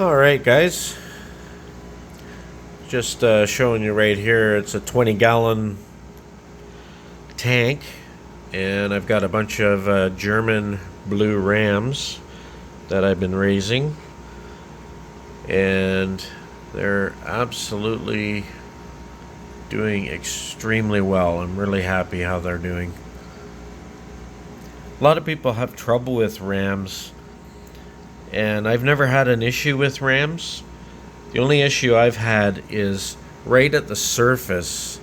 Alright guys, just showing you right here, it's a 20-gallon tank, and I've got a bunch of German blue rams that I've been raising, and they're absolutely doing extremely well. I'm really happy how they're doing. A lot of people have trouble with rams, and I've never had an issue with rams. The only issue I've had is right at the surface,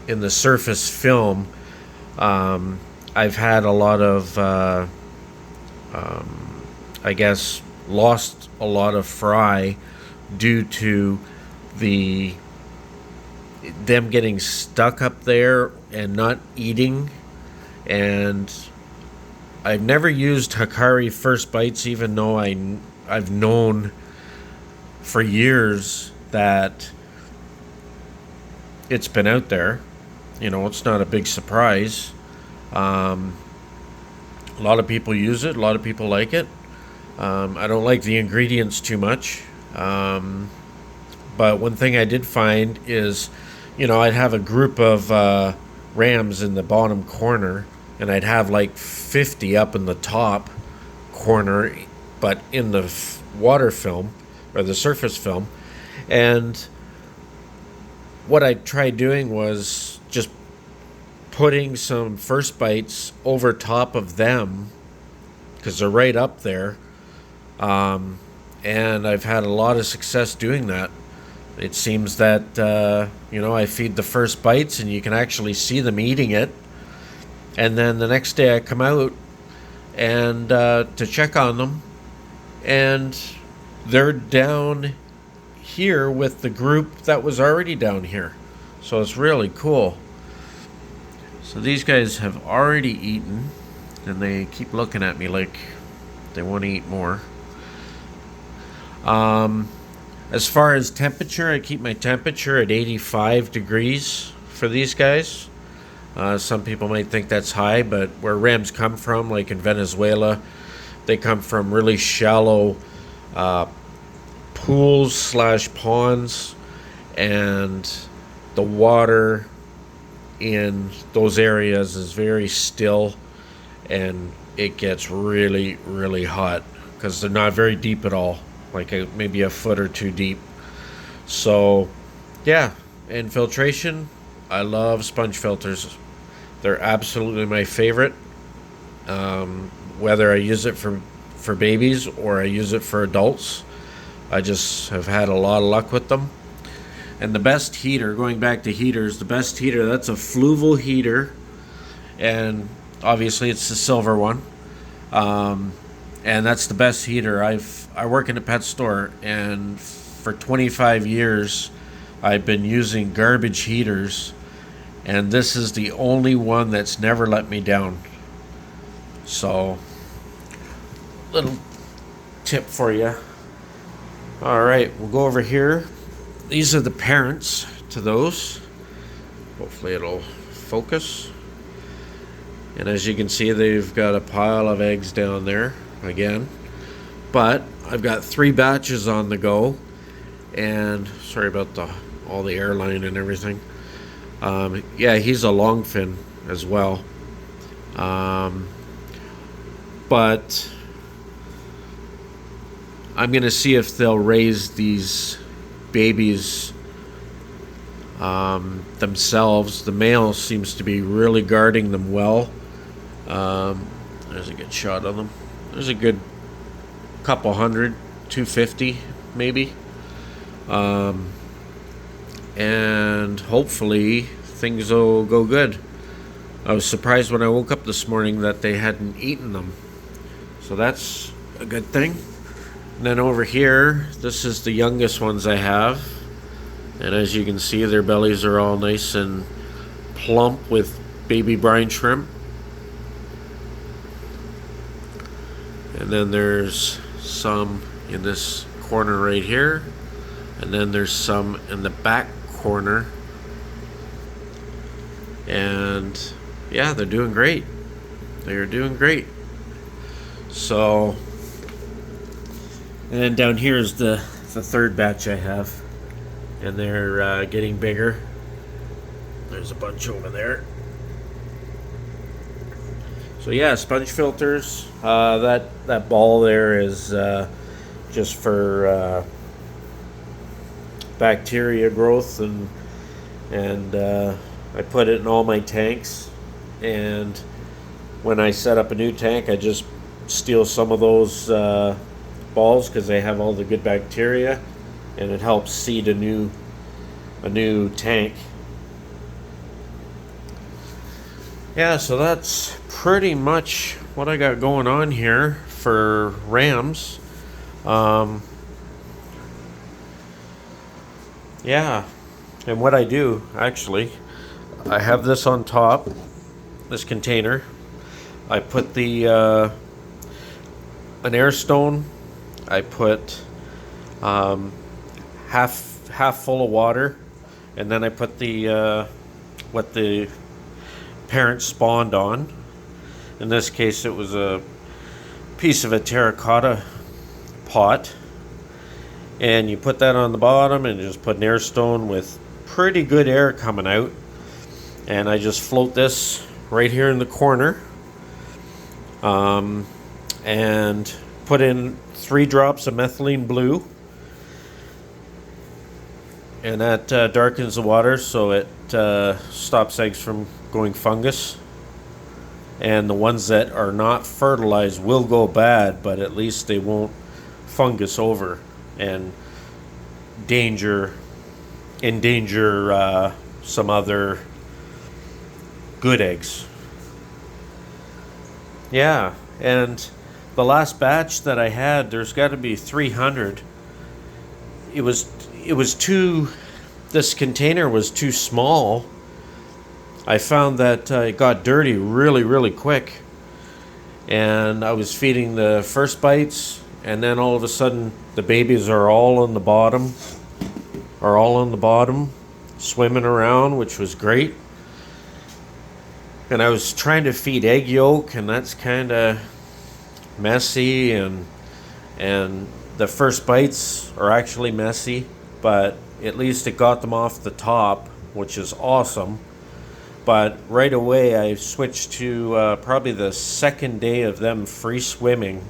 in the surface film. I've had a lot of, I guess, lost a lot of fry due to them getting stuck up there and not eating. And I've never used Hikari First Bites, even though I've known for years that it's been out there. You know, it's not a big surprise. A lot of people use it. A lot of people like it. I don't like the ingredients too much. But one thing I did find is, I'd have a group of rams in the bottom corner, and I'd have like 50 up in the top corner, but in the water film or the surface film. And what I tried doing was just putting some First Bites over top of them, because they're right up there. And I've had a lot of success doing that. It seems that, I feed the First Bites and you can actually see them eating it. And then the next day I come out and to check on them, and they're down here with the group that was already down here. So it's really cool. So these guys have already eaten, and they keep looking at me like they want to eat more. As far as temperature, I keep my temperature at 85 degrees for these guys. Some people might think that's high, but where rams come from, like in Venezuela, they come from really shallow pools / ponds, and the water in those areas is very still, and it gets really, really hot because they're not very deep at all, like maybe a foot or two deep. So, yeah, and filtration, I love sponge filters. They're absolutely my favorite. Whether I use it for babies or I use it for adults, I just have had a lot of luck with them. And the best heater, going back to heaters, the best heater, that's a Fluval heater. And obviously it's the silver one. And that's the best heater. I work in a pet store, and for 25 years I've been using garbage heaters, and this is the only one that's never let me down. So, little tip for you. Alright, we'll go over here. These are the parents to those. Hopefully it'll focus. And as you can see, they've got a pile of eggs down there again. But I've got 3 batches on the go. And sorry about all the airline and everything. Yeah, he's a longfin as well. But I'm going to see if they'll raise these babies themselves. The male seems to be really guarding them well. There's a good shot of them. There's a good couple hundred, 250 maybe. And hopefully things will go good. I was surprised when I woke up this morning that they hadn't eaten them. So that's a good thing. And then over here, this is the youngest ones I have. And as you can see, their bellies are all nice and plump with baby brine shrimp. And then there's some in this corner right here. And then there's some in the back corner. And yeah, they're doing great. They're doing great. So And then down here is the third batch I have, and they're getting bigger. There's a bunch over there. So yeah, sponge filters. That ball there is just for bacteria growth, and I put it in all my tanks. And when I set up a new tank, I just steal some of those balls because they have all the good bacteria, and it helps seed a new tank. Yeah, so that's pretty much what I got going on here for rams. Yeah, and what I do actually, I have this on top, this container. I put the an air stone. I put half full of water, and then I put the what the parent spawned on. In this case, it was a piece of a terracotta pot, and you put that on the bottom and just put an air stone with pretty good air coming out, and I just float this right here in the corner, and put in 3 drops of methylene blue, and that darkens the water so it stops eggs from going fungus. And the ones that are not fertilized will go bad, but at least they won't fungus over and endanger some other good eggs. Yeah, and the last batch that I had, there's got to be 300. It was too. This container was too small. I found that it got dirty really, really quick, and I was feeding the first bites, and then all of a sudden the babies are all on the bottom, swimming around, which was great. And I was trying to feed egg yolk, and that's kind of messy, and the first bites are actually messy, but at least it got them off the top, which is awesome. But right away I switched to probably the second day of them free swimming.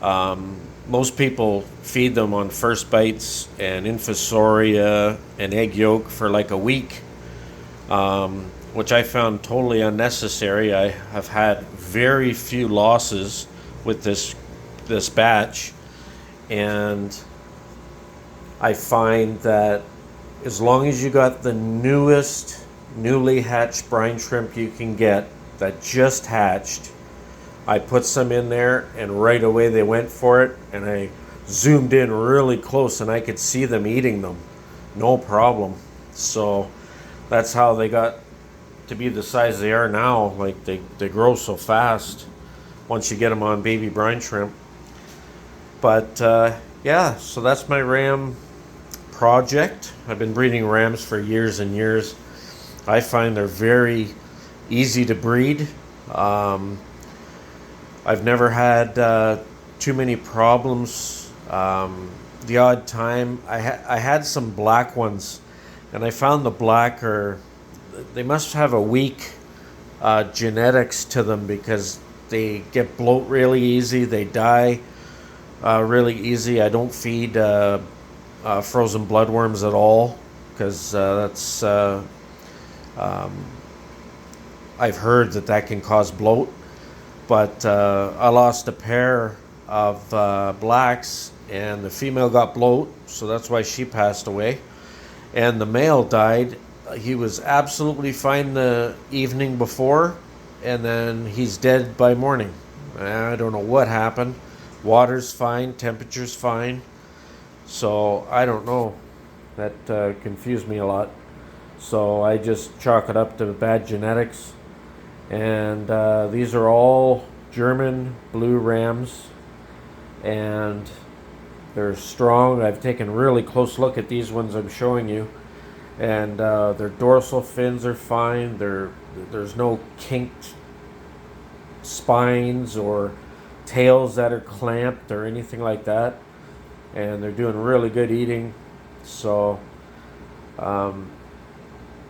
Most people feed them on first bites and infusoria and egg yolk for like a week, which I found totally unnecessary. I have had very few losses with this batch, and I find that as long as you got the newly hatched brine shrimp you can get that just hatched, I put some in there, and right away they went for it, and I zoomed in really close and I could see them eating them, no problem. So that's how they got to be the size they are now. Like they grow so fast once you get them on baby brine shrimp. But yeah, so that's my ram project. I've been breeding rams for years and years. I find they're very easy to breed. I've never had too many problems. The odd time I had some black ones, and I found the black they must have a weak genetics to them, because they get bloat really easy. They die really easy. I don't feed frozen bloodworms at all, because that's I've heard that can cause bloat. But I lost a pair of blacks, and the female got bloat, so that's why she passed away. And the male died. He was absolutely fine the evening before, and then he's dead by morning. I don't know what happened. Water's fine, temperature's fine. So I don't know. That confused me a lot. So I just chalk it up to bad genetics. And these are all German blue rams, and they're strong. I've taken a really close look at these ones I'm showing you, and their dorsal fins are fine. There's no kinked spines or tails that are clamped or anything like that. and they're doing really good eating. So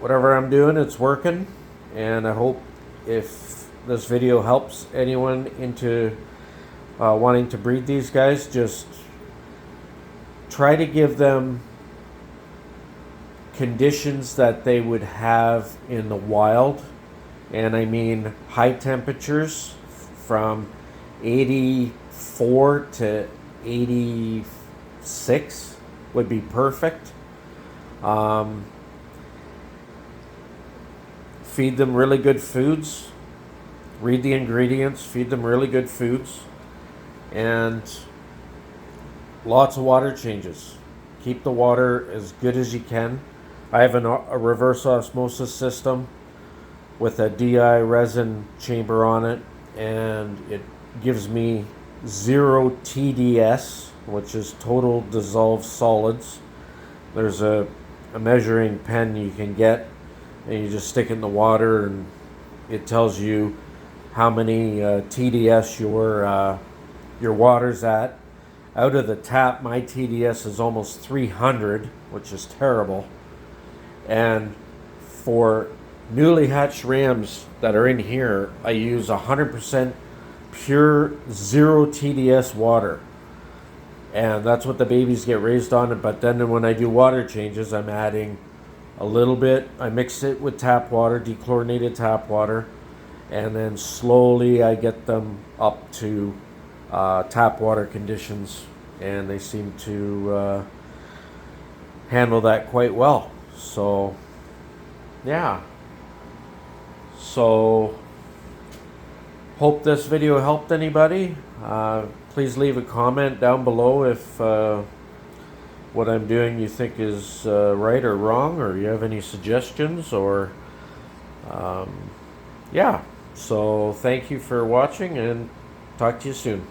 whatever I'm doing, it's working, and I hope if this video helps anyone into wanting to breed these guys, just try to give them conditions that they would have in the wild. And I mean high temperatures from 84 to 86 would be perfect. Feed them really good foods. Read the ingredients. Feed them really good foods. And lots of water changes. Keep the water as good as you can. I have a reverse osmosis system with a DI resin chamber on it, and it gives me 0 TDS, which is total dissolved solids. There's a measuring pen you can get, and you just stick it in the water, and it tells you how many TDS your water's at. Out of the tap, my TDS is almost 300, which is terrible. And for newly hatched rams that are in here, I use 100% pure 0 TDS water. And that's what the babies get raised on. But then when I do water changes, I'm adding a little bit. I mix it with tap water, dechlorinated tap water. And then slowly I get them up to tap water conditions. And they seem to handle that quite well. So, yeah. So, hope this video helped anybody. Please leave a comment down below if what I'm doing you think is right or wrong, or you have any suggestions, or yeah. So, thank you for watching, and talk to you soon.